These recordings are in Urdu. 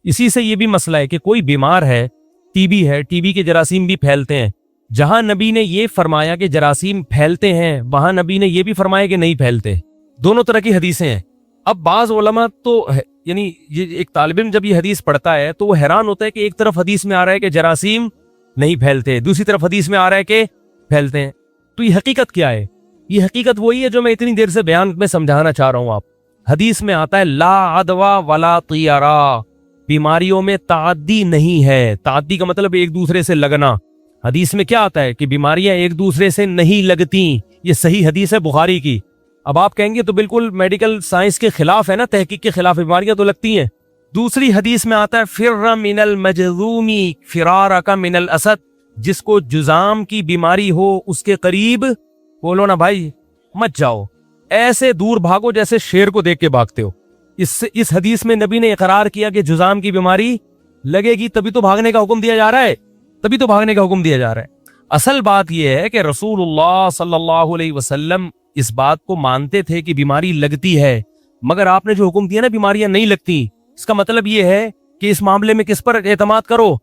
اسی سے یہ بھی مسئلہ ہے کہ کوئی بیمار ہے ٹی بی کے جراثیم بھی پھیلتے ہیں. جہاں نبی نے یہ فرمایا کہ جراثیم پھیلتے ہیں وہاں نبی نے یہ بھی فرمایا کہ نہیں پھیلتے. دونوں طرح کی حدیثیں ہیں. اب بعض علماء تو یعنی یہ ایک طالب علم جب یہ حدیث پڑھتا ہے تو وہ حیران ہوتا ہے کہ ایک طرف حدیث میں آ رہا ہے کہ جراثیم نہیں پھیلتے, دوسری طرف حدیث میں آ رہا ہے کہ پھیلتے ہیں. تو یہ حقیقت کیا ہے؟ یہ حقیقت وہی ہے جو میں اتنی دیر سے بیان میں سمجھانا چاہ رہا ہوں. آپ حدیث میں آتا ہے لا عدوا ولا طیرا, بیماریوں میں تعدی نہیں ہے. تعدی کا مطلب ایک دوسرے سے لگنا. حدیث میں کیا آتا ہے کہ بیماریاں ایک دوسرے سے نہیں لگتی. یہ صحیح حدیث ہے بخاری کی. اب آپ کہیں گے تو بالکل میڈیکل سائنس کے خلاف ہے نا, تحقیق کے خلاف, بیماریاں تو لگتی ہیں. دوسری حدیث میں آتا ہے فر من المجذومی فرارک من الاسد, جس کو جذام کی بیماری ہو اس کے قریب بولو نا بھائی مت جاؤ, ایسے دور بھاگو جیسے شیر کو دیکھ کے بھاگتے ہو. اس حدیث میں نبی نے اقرار کیا کہ جذام کی بیماری لگے گی تبھی تو بھاگنے کا حکم دیا جا رہا ہے, تبھی تو بھاگنے کا حکم دیا جا رہا ہے. اصل بات یہ ہے کہ رسول اللہ صلی اللہ علیہ وسلم اس بات کو مانتے تھے کہ بیماری لگتی ہے, مگر آپ نے جو حکم دیا نا بیماریاں نہیں لگتی, اس کا مطلب یہ ہے کہ اس معاملے میں کس پر اعتماد کرو؟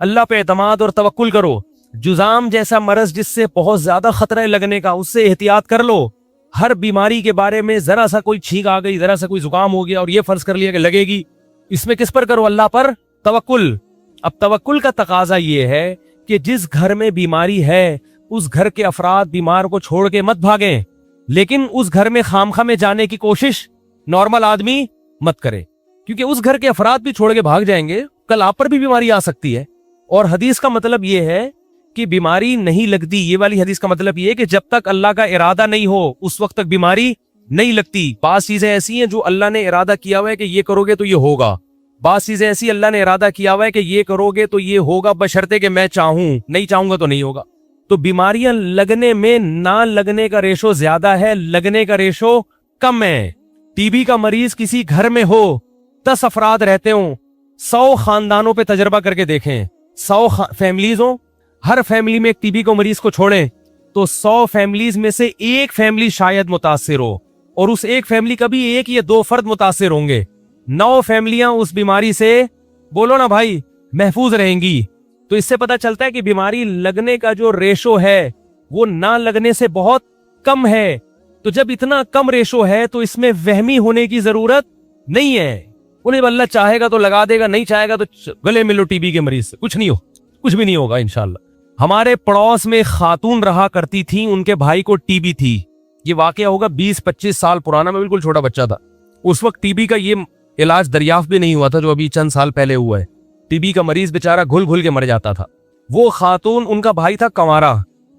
اللہ پہ اعتماد اور توکل کرو. جذام جیسا مرض جس سے بہت زیادہ خطرہ ہے لگنے کا, اس سے احتیاط کر لو. ہر بیماری کے بارے میں ذرا سا کوئی چھینک آ گئی, ذرا سا کوئی زکام ہو گیا اور یہ فرض کر لیا کہ لگے گی, اس میں کس پر کرو؟ اللہ پر توکل. اب توکل کا تقاضا یہ ہے کہ جس گھر میں بیماری ہے اس گھر کے افراد بیمار کو چھوڑ کے مت بھاگیں, لیکن اس گھر میں خامخواہ میں جانے کی کوشش نارمل آدمی مت کرے, کیونکہ اس گھر کے افراد بھی چھوڑ کے بھاگ جائیں گے, کل آپ پر بھی بیماری آ سکتی ہے. اور حدیث کا مطلب یہ ہے کہ بیماری نہیں لگتی. یہ والی حدیث کا مطلب یہ ہے کہ جب تک اللہ کا ارادہ نہیں ہو اس وقت تک بیماری نہیں لگتی. بعض چیزیں ایسی ہیں جو اللہ نے ارادہ کیا ہوا ہے کہ یہ کرو گے تو یہ ہوگا, بعض چیزیں ایسی اللہ نے ارادہ کیا ہوا ہے کہ یہ کرو گے تو یہ ہوگا بشرطے کہ میں چاہوں, نہیں چاہوں گا تو نہیں ہوگا. تو بیماریاں لگنے میں نہ لگنے کا ریشو زیادہ ہے, لگنے کا ریشو کم ہے. ٹی بی کا مریض کسی گھر میں ہو, 10 افراد رہتے ہوں, 100 خاندانوں پہ تجربہ کر کے دیکھیں, 100 فیملیز ہوں, ہر فیملی میں ایک ٹی بی کو مریض کو چھوڑیں تو 100 فیملیز میں سے ایک فیملی شاید متاثر ہو, اور اس ایک فیملی کا بھی 1 یا 2 فرد متاثر ہوں گے. 9 فیملیاں اس بیماری سے بولو نا بھائی محفوظ رہیں گی. تو اس سے پتہ چلتا ہے کہ بیماری لگنے کا جو ریشو ہے وہ نہ لگنے سے بہت کم ہے. تو جب اتنا کم ریشو ہے تو اس میں وہمی ہونے کی ضرورت نہیں ہے. انہیں اللہ چاہے گا تو لگا دے گا, نہیں چاہے گا تو گلے ملو ٹی بی کے مریض سے, کچھ نہیں ہو, کچھ بھی نہیں ہوگا انشاءاللہ. ہمارے پڑوس میں خاتون رہا کرتی تھیں, ان کے بھائی کو ٹی بی تھی. یہ واقعہ ہوگا 20-25 سال پرانا, میں بالکل چھوٹا بچہ تھا. اس وقت ٹی بی کا یہ علاج دریافت بھی نہیں ہوا تھا جو ابھی چند سال پہلے ہوا ہے. ٹی بی کا مریض بیچارہ گھل گھل کے مر جاتا تھا. وہ خاتون, ان کا بھائی تھا کنوارا,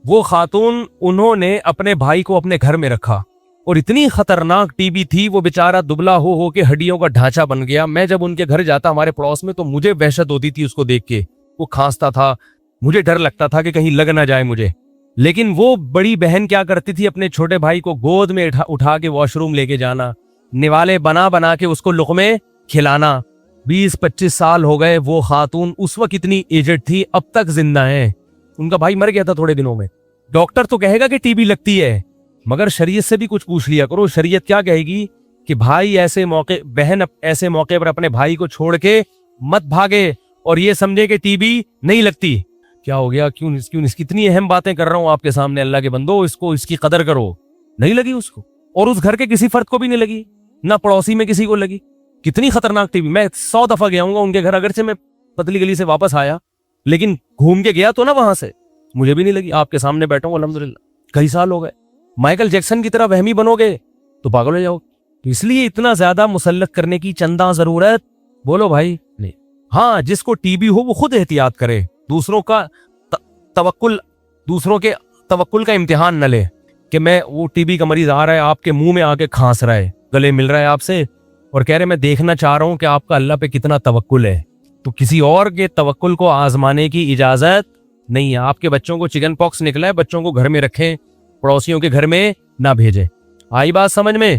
وہ خاتون انہوں نے اپنے بھائی کو اپنے گھر میں رکھا, اور اتنی خطرناک ٹی بی تھی وہ بیچارہ دبلا ہو کے ہڈیوں کا ڈھانچہ بن گیا. میں جب ان کے گھر جاتا ہمارے پڑوس میں تو مجھے وحشت ہوتی تھی اس کو دیکھ کے. وہ کھانستا تھا, مجھے ڈر لگتا تھا کہ کہیں لگ نہ جائے مجھے. لیکن وہ بڑی بہن کیا کرتی تھی, اپنے چھوٹے بھائی کو گود میں اٹھا کے واش روم لے کے جانا, نوالے بنا بنا کے اس کو لقمے کھلانا. 20-25 سال ہو گئے. وہ خاتون اس وقت اتنی ایجڈ تھی, اب تک زندہ ہیں. ان کا بھائی مر گیا تھا تھوڑے دنوں میں. ڈاکٹر تو کہے گا کہ ٹی بی لگتی ہے, مگر شریعت سے بھی کچھ پوچھ لیا کرو. شریعت کیا کہے گی کہ بھائی ایسے موقع, بہن ایسے موقع پر اپنے بھائی کو چھوڑ کے مت بھاگے اور یہ سمجھے کہ ٹی بی نہیں لگتی. کیا ہو گیا, کیوں اس کی اتنی اہم باتیں کر رہا ہوں آپ کے سامنے. اللہ کے بندو, اس کی قدر کرو. نہیں لگی اس کو, اور اس گھر کے کسی فرد کو بھی نہیں لگی, نہ پڑوسی میں کسی کو لگی. کتنی خطرناک ٹی بی. میں 100 دفعہ گیا ہوں گا ان کے گھر, اگرچہ میں پتلی گلی سے واپس آیا لیکن گھوم کے گیا تو نا وہاں سے, مجھے بھی نہیں لگی. آپ کے سامنے بیٹھا ہوں الحمدللہ, کئی سال ہو گئے. مائیکل جیکسن کی طرح وہمی بنو گے تو پاگل ہو جاؤ. تو اس لیے اتنا زیادہ مسلط کرنے کی چندہ ضرورت بولو بھائی نہیں. ہاں, جس کو ٹی بی ہو وہ خود احتیاط کرے, دوسروں کے توکل کا امتحان نہ لے کہ میں, وہ ٹی بی کا مریض آ رہا ہے آپ کے منہ میں آ کے کھانس رہا ہے, گلے مل رہا ہے آپ سے اور کہہ رہے میں دیکھنا چاہ رہا ہوں کہ آپ کا اللہ پہ کتنا توکل ہے. تو کسی اور کے توکل کو آزمانے کی اجازت نہیں ہے. آپ کے بچوں کو چکن پاکس نکلا ہے, بچوں کو گھر میں رکھیں, پڑوسیوں کے گھر میں نہ بھیجیں. آئی بات سمجھ میں؟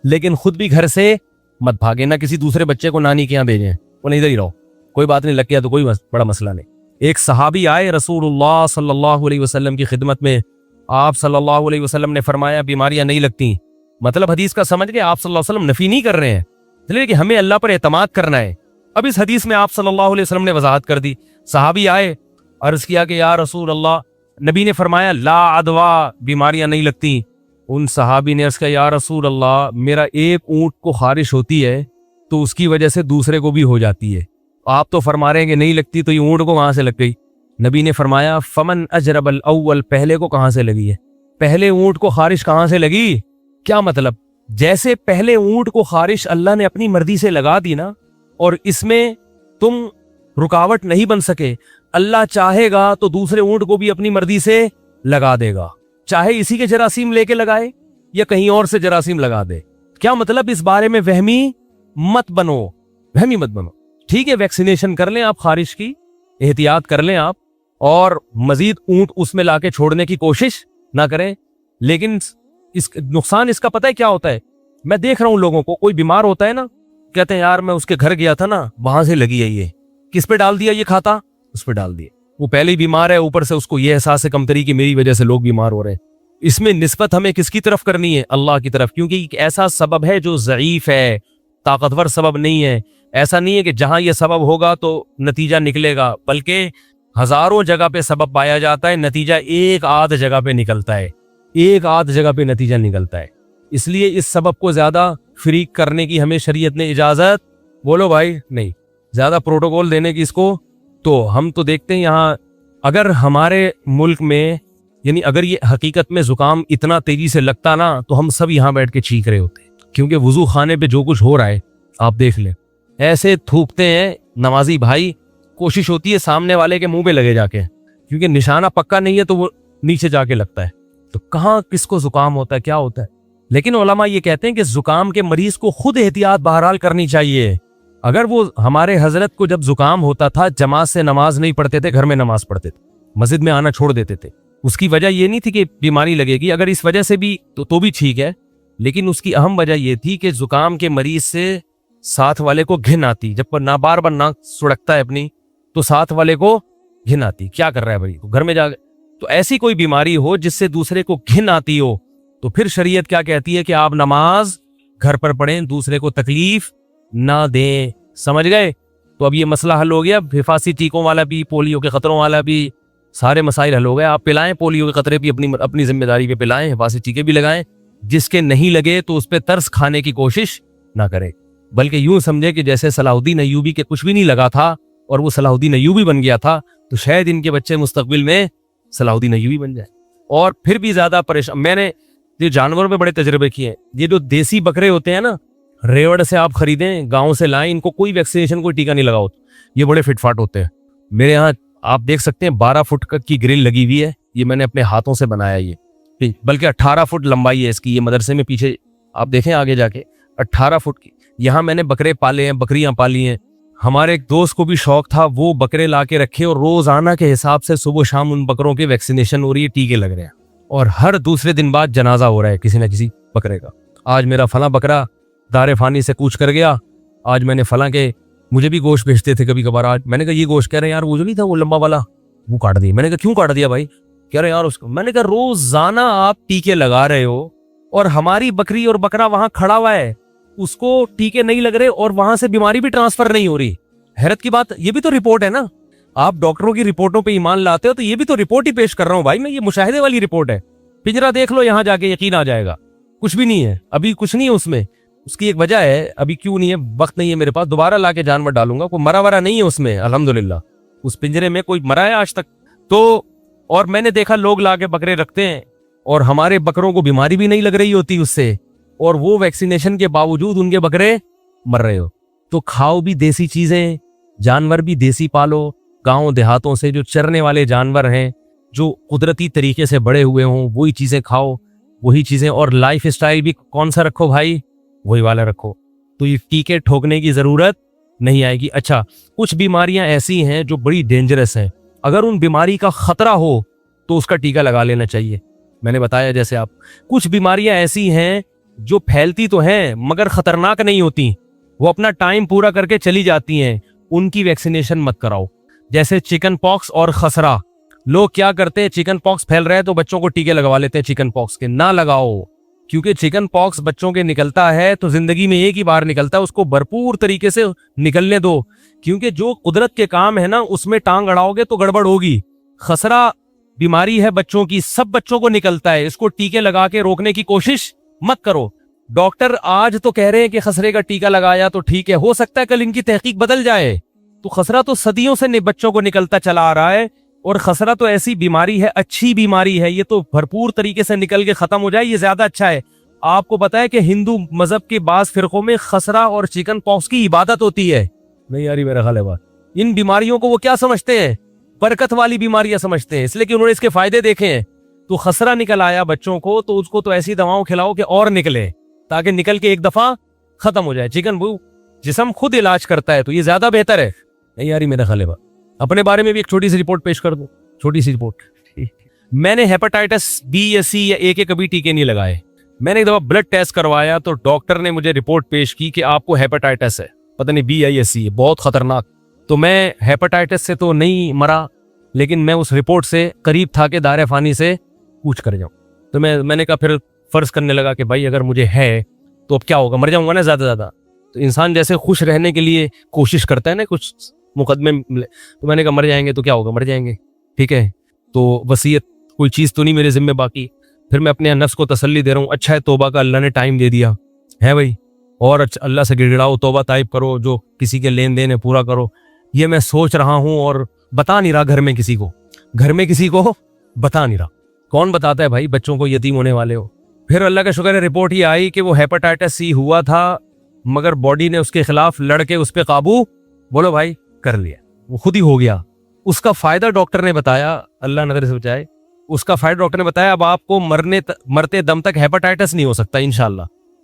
لیکن خود بھی گھر سے مت بھاگیں, نہ کسی دوسرے بچے کو نانی کے یہاں بھیجیں. وہ نہیں, ادھر ہی رہو, کوئی بات نہیں, لگ گیا تو کوئی بڑا مسئلہ نہیں. ایک صحابی آئے رسول اللہ صلی اللہ علیہ وسلم کی خدمت میں. آپ صلی اللہ علیہ وسلم نے فرمایا بیماریاں نہیں لگتی. مطلب حدیث کا سمجھ کے آپ صلی اللہ علیہ وسلم نفی نہیں کر رہے ہیں, اس لیے کہ ہمیں اللہ پر اعتماد کرنا ہے. اب اس حدیث میں آپ صلی اللہ علیہ وسلم نے وضاحت کر دی. صحابی آئے, عرض کیا کہ یا رسول اللہ, نبی نے فرمایا لا عدوا, بیماریاں نہیں لگتی. ان صحابی نے عرض کیا یا رسول اللہ, میرا ایک اونٹ کو خارش ہوتی ہے تو اس کی وجہ سے دوسرے کو بھی ہو جاتی ہے, آپ تو فرما رہے ہیں کہ نہیں لگتی, تو یہ اونٹ کو کہاں سے لگ گئی؟ نبی نے فرمایا فمن اجرب الاول, پہلے کو کہاں سے لگی ہے؟ پہلے اونٹ کو خارش کہاں سے لگی؟ کیا مطلب؟ جیسے پہلے اونٹ کو خارش اللہ نے اپنی مرضی سے لگا دی نا, اور اس میں تم رکاوٹ نہیں بن سکے, اللہ چاہے گا تو دوسرے اونٹ کو بھی اپنی مرضی سے لگا دے گا, چاہے اسی کے جراثیم لے کے لگائے یا کہیں اور سے جراثیم لگا دے. کیا مطلب؟ اس بارے میں وہمی مت بنو, وہمی مت بنو. ٹھیک ہے, ویکسینیشن کر لیں آپ, خارش کی احتیاط کر لیں آپ, اور مزید اونٹ اس میں لا کے چھوڑنے کی کوشش نہ کریں. لیکن اس نقصان اس کا پتہ ہے کیا ہوتا ہے؟ میں دیکھ رہا ہوں لوگوں کو, کوئی بیمار ہوتا ہے نا, کہتے ہیں یار میں اس کے گھر گیا تھا نا, وہاں سے لگی ہے. یہ کس پہ ڈال دیا یہ کھاتا؟ اس پہ ڈال دیا. وہ پہلے ہی بیمار ہے, اوپر سے اس کو یہ احساس ہے کمتری کی میری وجہ سے لوگ بیمار ہو رہے ہیں. اس میں نسبت ہمیں کس کی طرف کرنی ہے؟ اللہ کی طرف, کیونکہ ایک ایسا سبب ہے جو ضعیف ہے, طاقتور سبب نہیں ہے. ایسا نہیں ہے کہ جہاں یہ سبب ہوگا تو نتیجہ نکلے گا, بلکہ ہزاروں جگہ پہ سبب پایا جاتا ہے, نتیجہ ایک آدھ جگہ پہ نکلتا ہے, ایک آدھ جگہ پہ نتیجہ نکلتا ہے. اس لیے اس سبب کو زیادہ فریق کرنے کی ہمیں شریعت نے اجازت, بولو بھائی, نہیں, زیادہ پروٹوکول دینے کی اس کو. تو ہم تو دیکھتے ہیں یہاں, اگر ہمارے ملک میں, یعنی اگر یہ حقیقت میں زکام اتنا تیزی سے لگتا نا, تو ہم سب یہاں بیٹھ کے چیخ رہے ہوتے, کیونکہ وضو خانے پہ جو کچھ ہو رہا ہے آپ دیکھ لیں, ایسے تھوکتے ہیں نمازی بھائی, کوشش ہوتی ہے سامنے والے کے منہ پہ لگے جا کے, کیونکہ نشانہ پکا نہیں ہے تو وہ نیچے جا کے لگتا ہے. تو کہاں کس کو زکام ہوتا ہے, کیا ہوتا ہے؟ لیکن علماء یہ کہتے ہیں کہ زکام کے مریض کو خود احتیاط بہرحال کرنی چاہیے. اگر وہ ہمارے حضرت کو جب زکام ہوتا تھا, جماعت سے نماز نہیں پڑھتے تھے, گھر میں نماز پڑھتے تھے, مسجد میں آنا چھوڑ دیتے تھے. اس کی وجہ یہ نہیں تھی کہ بیماری لگے گی, اگر اس وجہ سے بھی تو بھی ٹھیک ہے, لیکن اس کی اہم وجہ یہ تھی کہ زکام کے مریض سے ساتھ والے کو گھن آتی. جب پر نہ بار بار ناک سڑکتا ہے اپنی, تو ساتھ والے کو گھن آتی, کیا کر رہا ہے بھائی, گھر میں جا کے. تو ایسی کوئی بیماری ہو جس سے دوسرے کو گھن آتی ہو, تو پھر شریعت کیا کہتی ہے کہ آپ نماز گھر پر پڑھیں, دوسرے کو تکلیف نہ دیں. سمجھ گئے؟ تو اب یہ مسئلہ حل ہو گیا. حفاظتی ٹیکوں والا بھی, پولیو کے خطروں والا بھی, سارے مسائل حل ہو گئے. آپ پلائیں پولیو کے خطرے بھی, اپنی ذمہ داری پہ پلائیں, حفاظتی ٹیکے بھی لگائیں. جس کے نہیں لگے تو اس پہ ترس کھانے کی کوشش نہ کرے, بلکہ یوں سمجھے کہ جیسے صلاح الدین ایوبی کے کچھ بھی نہیں لگا تھا اور وہ صلاح الدین ایوبی بن گیا تھا, تو شاید ان کے بچے مستقبل میں صلاح الدین ایوبی بن جائیں. اور پھر بھی زیادہ پریشان. میں نے یہ جانوروں پہ بڑے تجربے کیے ہیں. یہ جو دیسی بکرے ہوتے ہیں نا, ریوڑ سے آپ خریدیں, گاؤں سے لائیں, ان کو کوئی ویکسینیشن کوئی ٹیکا نہیں لگاؤ, یہ بڑے فٹ فاٹ ہوتے ہیں. میرے یہاں آپ دیکھ سکتے ہیں 12 فٹ کی گرل لگی ہوئی ہے, یہ میں نے اپنے ہاتھوں سے بنایا, یہ بلکہ 18 فٹ لمبائی ہے اس کی. یہ مدرسے میں پیچھے آپ دیکھیں آگے جا کے 18 فٹ کی. یہاں میں نے بکرے پالے ہیں, بکریاں پالی ہیں. ہمارے ایک دوست کو بھی شوق تھا, وہ بکرے لا کے رکھے اور روزانہ کے حساب سے صبح شام ان بکروں کے ویکسینیشن ہو رہی ہے, ٹیکے لگ رہے ہیں, اور ہر دوسرے دن بعد جنازہ ہو رہا ہے کسی نہ کسی بکرے کا. آج میرا فلاں بکرا دار فانی سے کوچ کر گیا, آج میں نے فلاں کے, مجھے بھی گوشت بھیجتے تھے کبھی کبھار, آج میں نے کہا یہ گوشت, کہہ رہے ہیں یار وہ جو نہیں تھا وہ لمبا والا, وہ کاٹ دیا. میں نے کہا کیوں کاٹ دیا بھائی؟ کہہ رہے یار اس کو. میں نے کہا روزانہ آپ ٹیکے لگا رہے ہو اور ہماری بکری اور بکرا وہاں کھڑا ہوا ہے, اس کو ٹیکے نہیں لگ رہے اور وہاں سے بیماری بھی ٹرانسفر نہیں ہو رہی. حیرت کی بات, یہ بھی تو رپورٹ ہے نا. آپ ڈاکٹروں کی رپورٹوں پہ ایمان لاتے ہو, تو یہ بھی تو رپورٹ ہی پیش کر رہا ہوں بھائی میں, یہ مشاہدے والی رپورٹ ہے. پنجرا دیکھ لو یہاں جا کے, یقین آ جائے گا. کچھ بھی نہیں ہے ابھی, کچھ نہیں ہے اس میں. اس کی ایک وجہ ہے, ابھی کیوں نہیں ہے, وقت نہیں ہے میرے پاس, دوبارہ لا کے جانور ڈالوں گا. کوئی مرا ورا نہیں ہے اس میں الحمدللہ, اس پنجرے میں کوئی مرا ہے آج تک تو. اور میں نے دیکھا لوگ لا کے بکرے رکھتے ہیں اور ہمارے بکروں کو بیماری بھی نہیں لگ رہی ہوتی اس سے, اور وہ ویکسینیشن کے باوجود ان کے بکرے مر رہے ہو. تو کھاؤ بھی دیسی چیزیں, جانور بھی دیسی پالو. گاؤں دیہاتوں سے جو چرنے والے جانور ہیں, جو قدرتی طریقے سے بڑے ہوئے ہوں, وہی چیزیں کھاؤ, وہی چیزیں. اور لائف اسٹائل بھی کون سا رکھو بھائی, وہی والا رکھو. تو یہ ٹیکے ٹھوکنے کی ضرورت نہیں آئے گی. اچھا, کچھ بیماریاں ایسی ہیں جو بڑی ڈینجرس ہیں, اگر ان بیماری کا خطرہ ہو تو اس کا ٹیکا لگا لینا چاہیے. میں نے بتایا جیسے آپ, کچھ بیماریاں ایسی ہیں جو پھیلتی تو ہیں مگر خطرناک نہیں ہوتی, وہ اپنا ٹائم پورا کر کے چلی جاتی ہیں, ان کی ویکسینیشن مت کراؤ. جیسے چکن پاکس اور خسرہ. لوگ کیا کرتے ہیں, چکن پاکس پھیل رہا ہے تو بچوں کو ٹیکے لگوا لیتے ہیں چکن پاکس کے. نہ لگاؤ, کیونکہ چکن پاکس بچوں کے نکلتا ہے تو زندگی میں ایک ہی بار نکلتا ہے, اس کو بھرپور طریقے سے نکلنے دو, کیونکہ جو قدرت کے کام ہے نا اس میں ٹانگ اڑاؤ گے تو گڑبڑ ہوگی. خسرہ بیماری ہے بچوں کی, سب بچوں کو نکلتا ہے, اس کو ٹیکے لگا کے روکنے کی کوشش مت کرو. ڈاکٹر آج تو کہہ رہے ہیں کہ خسرے کا ٹیکہ لگایا تو ٹھیک ہے, ہو سکتا ہے کل ان کی تحقیق بدل جائے. تو خسرہ تو صدیوں سے بچوں کو نکلتا چلا آ رہا ہے, اور خسرہ تو ایسی بیماری ہے, اچھی بیماری ہے, یہ تو بھرپور طریقے سے نکل کے ختم ہو جائے یہ زیادہ اچھا ہے. آپ کو پتا ہے کہ ہندو مذہب کے بعض فرقوں میں خسرہ اور چکن پاکس کی عبادت ہوتی ہے. نہیں یاری میرا خیال ہے بات, ان بیماریوں کو وہ کیا سمجھتے ہیں, برکت والی بیماریاں سمجھتے ہیں, اس لیے کہ انہوں نے اس کے فائدے دیکھے ہیں. تو خسرہ نکل آیا بچوں کو تو اس کو تو ایسی دواؤں کھلاؤ کہ اور نکلے, تاکہ نکل کے ایک دفعہ ختم ہو جائے. چکن وہ جسم خود علاج کرتا ہے تو یہ زیادہ بہتر ہے. نہیں یاری میرا خیال ہے بات. اپنے بارے میں بھی ایک چھوٹی سی رپورٹ پیش کر دوں, چھوٹی سی رپورٹ. میں نے ہیپاٹائٹس بی یا سی یا اے کے کبھی ٹیکے نہیں لگائے. میں نے ایک دفعہ بلڈ ٹیسٹ کروایا تو ڈاکٹر نے مجھے رپورٹ پیش کی کہ آپ کو ہیپاٹائٹس ہے, پتہ نہیں بی یا سی ہے, بہت خطرناک. تو میں ہیپاٹائٹس سے تو نہیں مرا, لیکن میں اس رپورٹ سے قریب تھا کہ دائرہ فانی سے پوچھ کر جاؤں. تو میں نے کہا پھر فرض کرنے لگا کہ بھائی اگر مجھے ہے تو اب کیا ہوگا, مر جاؤں گا نا زیادہ زیادہ. تو انسان جیسے خوش رہنے کے لیے کوشش کرتا ہے نا, کچھ مقدمے ملے, تو میں نے کہا مر جائیں گے تو کیا ہوگا, مر جائیں گے, ٹھیک ہے. تو وصیت کوئی چیز تو نہیں میرے ذمہ باقی. پھر میں اپنے نفس کو تسلی دے رہا ہوں, اچھا ہے توبہ کا اللہ نے ٹائم دے دیا ہے بھائی, اور اللہ سے گڑ گڑاؤ, توبہ طائب کرو, جو کسی کے لین دین ہے پورا کرو. یہ میں سوچ رہا ہوں اور بتا نہیں رہا گھر میں کسی کو بتا نہیں رہا. کون بتاتا ہے بھائی, بچوں کو یتیم ہونے والے ہو. پھر اللہ کا شکر ہے رپورٹ ہی آئی کہ وہ ہیپاٹائٹس سی ہوا تھا, مگر باڈی نے اس کے خلاف لڑ کے اس پہ قابو بولو بھائی کر لیا, وہ خود ہی ہو گیا. اس کا فائدہ ڈاکٹر نے بتایا, اللہ نظر سے بچائے, اس کا فائدہ ڈاکٹر نے بتایا اب آپ کو مرتے دم تک ہیپاٹائٹس نہیں ہو سکتا انشاءاللہ.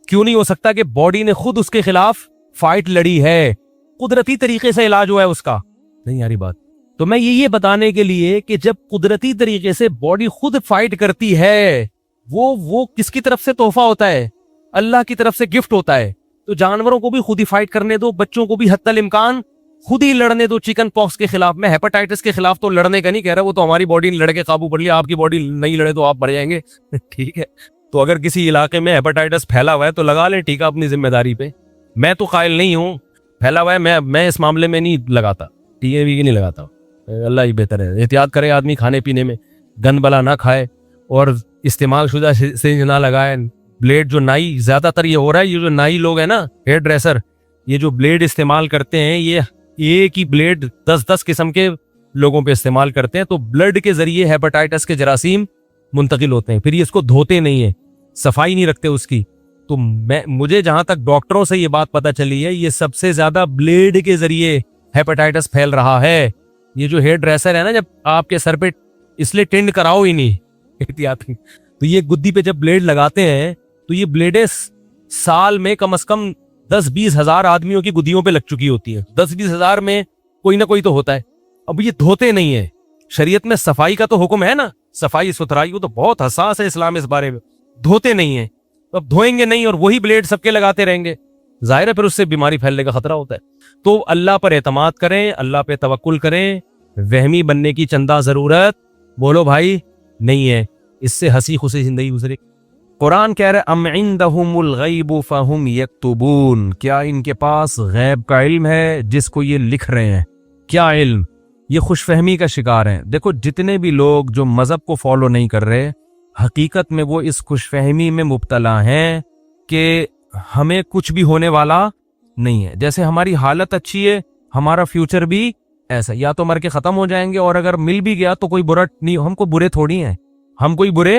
کیوں نہیں ہو سکتا, کہ باڈی نے خود اس کے خلاف فائٹ لڑی ہے, قدرتی طریقے سے علاج ہوا ہے اس کا. نہیں یاری بات. تو میں یہ بتانے کے لیے کہ جب قدرتی طریقے سے باڈی خود فائٹ کرتی ہے, وہ کس کی طرف سے تحفہ ہوتا ہے, اللہ کی طرف سے گفٹ ہوتا ہے. تو جانوروں کو بھی خود ہی فائٹ کرنے دو, بچوں کو بھی حتی الامکان خود ہی لڑنے دو چکن پاکس کے خلاف. میں ہیپاٹائٹس کے خلاف تو لڑنے کا نہیں کہہ رہا, وہ تو ہماری باڈی نے لڑ کے قابو پڑ لیا, آپ کی باڈی نہیں لڑے تو آپ مر جائیں گے. ٹھیک ہے, تو اگر کسی علاقے میں ہیپاٹائٹس پھیلا ہوا ہے تو لگا لیں ٹیکہ اپنی ذمہ داری پہ. میں تو قائل نہیں ہوں, پھیلا ہوا ہے, میں اس معاملے میں نہیں لگاتا, ٹیکے بھی نہیں لگاتا. اللہ ہی بہتر ہے, احتیاط کرے آدمی کھانے پینے میں, گند بلا نہ کھائے, اور استعمال شدہ سرنج نہ لگائے. بلیڈ جو نائی, زیادہ تر یہ ہو رہا ہے, یہ جو نائی لوگ ہیں نا, ہیئر ڈریسر, یہ جو بلیڈ استعمال کرتے ہیں, یہ ایک ہی بلیڈ 10 قسم کے لوگوں پہ استعمال کرتے ہیں, تو بلڈ کے ذریعے ہیپاٹائٹس کے جراثیم منتقل ہوتے ہیں. پھر یہ اس کو دھوتے نہیں ہیں, صفائی نہیں رکھتے اس کی. تو مجھے جہاں تک ڈاکٹروں سے یہ بات پتہ چلی ہے, یہ سب سے زیادہ بلیڈ کے ذریعے ہیپاٹائٹس پھیل رہا ہے. یہ جو ہیئر ڈریسر ہے نا, جب آپ کے سر پہ, اس لیے ٹینڈ کراؤ ہی نہیں احتیاط. تو یہ گدی پہ جب بلیڈ لگاتے ہیں تو یہ بلیڈیں سال میں کم از کم 10-20 ہزار آدمیوں کی گدیوں پہ لگ چکی ہوتی ہیں. 10-20 ہزار میں کوئی نہ کوئی تو ہوتا ہے. اب یہ دھوتے نہیں ہیں. شریعت میں صفائی کا تو حکم ہے نا, صفائی ستھرائی, وہ تو بہت حساس ہے اسلام اس بارے میں. دھوتے نہیں ہیں, اب دھوئیں گے نہیں اور وہی بلیڈ سب کے لگاتے رہیں گے, ظاہر ہے پھر اس سے بیماری پھیلنے کا خطرہ ہوتا ہے. تو اللہ پر اعتماد کریں, اللہ پہ توکل کریں. وہمی بننے کی چندہ ضرورت بولو بھائی نہیں ہے, اس سے ہنسی خوشی زندگی گزرے. قرآن کہہ رہے ام عندہم الغیب فہم یکتبون, کیا ان کے پاس غیب کا علم ہے جس کو یہ لکھ رہے ہیں. کیا علم, یہ خوش فہمی کا شکار ہیں. دیکھو جتنے بھی لوگ جو مذہب کو فالو نہیں کر رہے, حقیقت میں وہ اس خوش فہمی میں مبتلا ہیں کہ ہمیں کچھ بھی ہونے والا نہیں ہے. جیسے ہماری حالت اچھی ہے, ہمارا فیوچر بھی ایسا, یا تو مر کے ختم ہو جائیں گے, اور اگر مل بھی گیا تو کوئی برا نہیں, ہم کو برے تھوڑی ہیں, ہم کوئی برے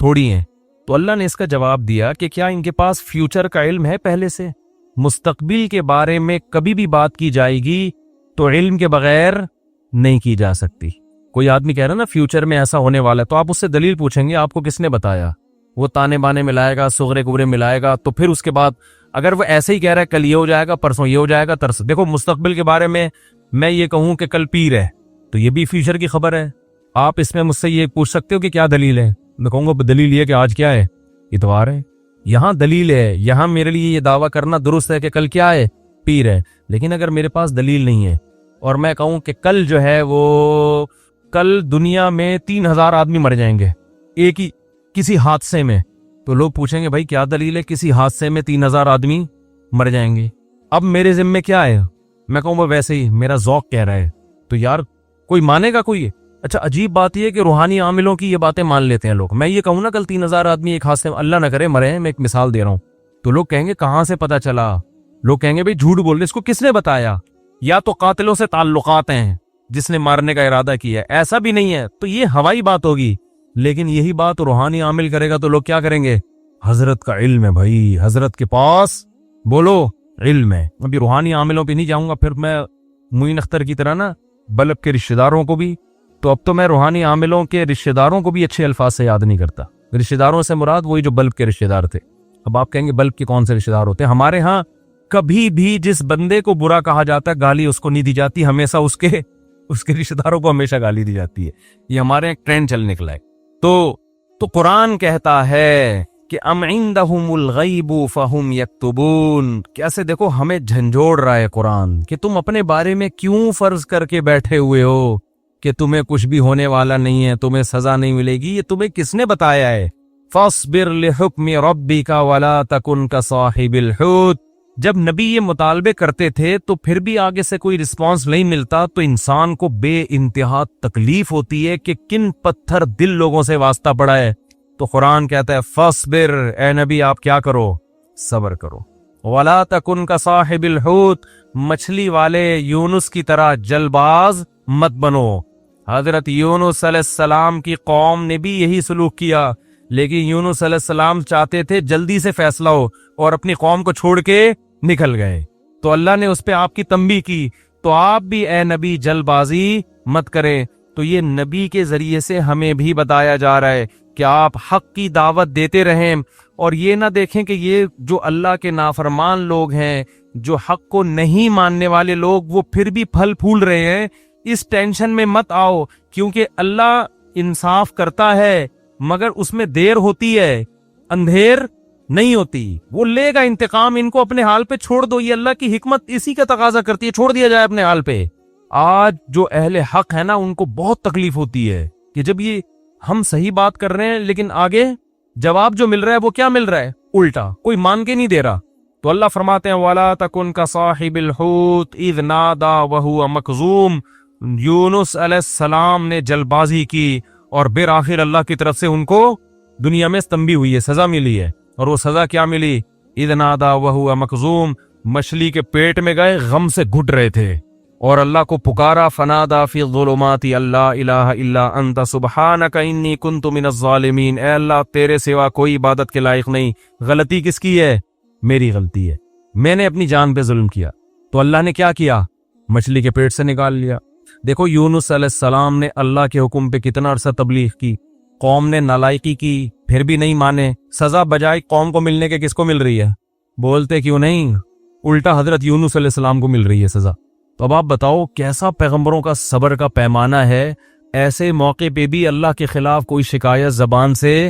تھوڑی ہیں. تو اللہ نے اس کا جواب دیا کہ کیا ان کے پاس فیوچر کا علم ہے پہلے سے, مستقبل کے بارے میں کبھی بھی بات کی جائے گی تو علم کے بغیر نہیں کی جا سکتی. کوئی آدمی کہہ رہا نا فیوچر میں ایسا ہونے والا ہے, تو آپ اس سے دلیل پوچھیں گے آپ کو کس نے بتایا, وہ تانے بانے ملائے گا, صغرے کبرے ملائے گا, تو پھر اس کے بعد اگر وہ ایسے ہی کہہ رہا ہے کل یہ ہو جائے گا, پرسوں یہ ہو جائے گا, ترس. دیکھو مستقبل کے بارے میں یہ کہوں کہ کل پیر ہے تو یہ بھی فیوچر کی خبر ہے. آپ اس میں مجھ سے یہ پوچھ سکتے ہو کہ کیا دلیل ہے, میں کہوں گا دلیل یہ کہ آج کیا ہے, اتوار ہے, یہاں دلیل ہے, یہاں میرے لیے یہ دعویٰ کرنا درست ہے کہ کل کیا ہے, پیر ہے. لیکن اگر میرے پاس دلیل نہیں ہے اور میں کہوں کہ کل جو ہے وہ کل دنیا میں 3000 آدمی مر جائیں گے ایک ہی کسی حادثے میں, تو لوگ پوچھیں گے بھائی کیا دلیل ہے کسی حادثے میں 3000 آدمی مر جائیں گے، اب میرے ذمے کیا ہے؟ میں کہوں وہ ویسے ہی میرا ذوق کہہ رہا ہے، تو یار کوئی مانے گا کوئی؟ اچھا عجیب بات یہ ہے کہ روحانی عاملوں کی یہ باتیں مان لیتے ہیں لوگ. میں یہ کہوں نا کل 3000 آدمی ایک حادثے میں اللہ نہ کرے مرے ہیں، میں ایک مثال دے رہا ہوں، تو لوگ کہیں گے کہاں سے پتا چلا؟ لوگ کہیں گے بھائی جھوٹ بول رہے، اس کو کس نے بتایا؟ یا تو قاتلوں سے تعلقات ہیں جس نے مارنے کا ارادہ کیا ہے، ایسا بھی نہیں ہے تو یہ ہوائی بات ہوگی. لیکن یہی بات روحانی عامل کرے گا تو لوگ کیا کریں گے؟ حضرت کا علم ہے بھائی، حضرت کے پاس بولو علم ہے. ابھی روحانی عاملوں پہ نہیں جاؤں گا، پھر میں معین اختر کی طرح نا بلب کے رشتہ داروں کو بھی، تو اب تو میں روحانی عاملوں کے رشتہ داروں کو بھی اچھے الفاظ سے یاد نہیں کرتا. رشتہ داروں سے مراد وہی جو بلب کے رشتہ دار تھے. اب آپ کہیں گے بلب کے کون سے رشتہ دار ہوتے ہیں؟ ہمارے ہاں کبھی بھی جس بندے کو برا کہا جاتا ہے گالی اس کو نہیں دی جاتی، ہمیشہ اس کے رشتہ داروں کو ہمیشہ گالی دی جاتی ہے. یہ ہمارے ایک ٹرینڈ چل نکلا ہے. تو قرآن کہتا ہے کہ ام عندہم الغیب فہم یکتبون. کیسے دیکھو ہمیں جھنجھوڑ رہا ہے قرآن کہ تم اپنے بارے میں کیوں فرض کر کے بیٹھے ہوئے ہو کہ تمہیں کچھ بھی ہونے والا نہیں ہے، تمہیں سزا نہیں ملے گی. یہ تمہیں کس نے بتایا ہے؟ فاصبر لحکم ربک ولا تکن کصاحب الحوت. جب نبی یہ مطالبے کرتے تھے تو پھر بھی آگے سے کوئی رسپانس نہیں ملتا تو انسان کو بے انتہا تکلیف ہوتی ہے کہ کن پتھر دل لوگوں سے واسطہ پڑا ہے. تو قرآن کہتا ہے فاصبر، اے نبی آپ کیا کرو؟ صبر کرو. ولا تکن کصاحب الحوت، مچھلی والے یونس کی طرح جلباز مت بنو. حضرت یونس علیہ السلام کی قوم نے بھی یہی سلوک کیا، لیکن یونس علیہ السلام چاہتے تھے جلدی سے فیصلہ ہو اور اپنی قوم کو چھوڑ کے نکل گئے. تو اللہ نے اس پہ آپ کی تنبیہ کی. تو آپ بھی اے نبی جلد بازی مت کریں. تو یہ نبی کے ذریعے سے ہمیں بھی بتایا جا رہا ہے کہ آپ حق کی دعوت دیتے رہیں اور یہ نہ دیکھیں کہ یہ جو اللہ کے نافرمان لوگ ہیں، جو حق کو نہیں ماننے والے لوگ، وہ پھر بھی پھل پھول رہے ہیں. اس ٹینشن میں مت آؤ، کیونکہ اللہ انصاف کرتا ہے مگر اس میں دیر ہوتی ہے، اندھیر نہیں ہوتی. وہ لے گا انتقام، ان کو اپنے حال پہ چھوڑ دو. یہ اللہ کی حکمت اسی کا تقاضا کرتی ہے، چھوڑ دیا جائے اپنے حال پہ. آج جو اہل حق ہے نا ان کو بہت تکلیف ہوتی ہے کہ جب یہ ہم صحیح بات کر رہے ہیں لیکن آگے جواب جو مل رہا ہے وہ کیا مل رہا ہے؟ الٹا، کوئی مان کے نہیں دے رہا. تو اللہ فرماتے ہیں وَلَا تَكُنْ كَصَاحِبِ الْحُوتِ إِذْ نَادَى وَهُوَ مَكْظُومٌ. یونس علیہ السلام نے جلد بازی کی اور بالآخر اللہ کی طرف سے ان کو دنیا میں تنبیہ ہوئی ہے، سزا ملی ہے. اور وہ سزا کیا ملی؟ اذ نادا وہو مکظوم، مچھلی کے پیٹ میں گئے، غم سے گھٹ رہے تھے اور اللہ کو پکارا. فنادا فی الظلمات اللہ الہ الا انت سبحانک انی کنت من الظالمین. اے اللہ تیرے سوا کوئی عبادت کے لائق نہیں. غلطی کس کی ہے؟ میری غلطی ہے، میں نے اپنی جان پہ ظلم کیا. تو اللہ نے کیا کیا؟ مچھلی کے پیٹ سے نکال لیا. دیکھو یونس علیہ السلام نے اللہ کے حکم پہ کتنا عرصہ تبلیغ کی، قوم نے نالائقی کی پھر بھی نہیں مانے. سزا بجائے قوم کو ملنے کے کس کو مل رہی ہے؟ بولتے کیوں نہیں؟ الٹا حضرت یونس علیہ السلام کو مل رہی ہے سزا. تو اب آپ بتاؤ کیسا پیغمبروں کا صبر کا پیمانہ ہے. ایسے موقع پہ بھی اللہ کے خلاف کوئی شکایت زبان سے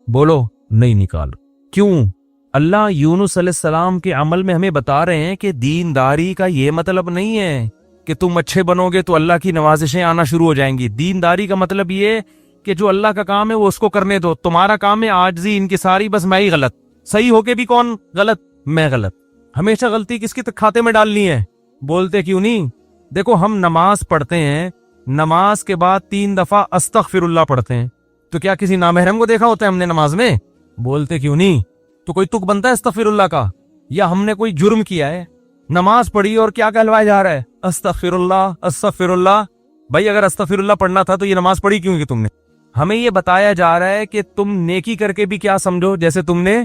بولو نہیں نکال. کیوں؟ اللہ یونس علیہ السلام کے عمل میں ہمیں بتا رہے ہیں کہ دینداری کا یہ مطلب نہیں ہے کہ تم اچھے بنو گے تو اللہ کی نوازشیں آنا شروع ہو جائیں گی. دینداری کا مطلب یہ کہ جو اللہ کا کام ہے وہ اس کو کرنے دو. تمہارا کام ہے عاجزی انکساری، بس میں ہی غلط، صحیح ہو کے بھی کون غلط؟ میں غلط. ہمیشہ غلطی کس کے کھاتے میں ڈالنی ہے؟ بولتے کیوں نہیں؟ دیکھو ہم نماز پڑھتے ہیں، نماز کے بعد 3 دفعہ استغفر اللہ پڑھتے ہیں، تو کیا کسی نامحرم کو دیکھا ہوتا ہے ہم نے نماز میں؟ بولتے کیوں نہیں؟ تو کوئی تک بنتا ہے استغفر اللہ کا؟ یا ہم نے کوئی جرم کیا ہے؟ نماز پڑھی اور کیا کہلوایا جا رہا ہے؟ استغفر اللہ استغفر اللہ. بھائی اگر استغفر اللہ پڑھنا تھا تو یہ نماز پڑھی کیوں کہ تم نے؟ ہمیں یہ بتایا جا رہا ہے کہ تم نیکی کر کے بھی کیا سمجھو جیسے تم نے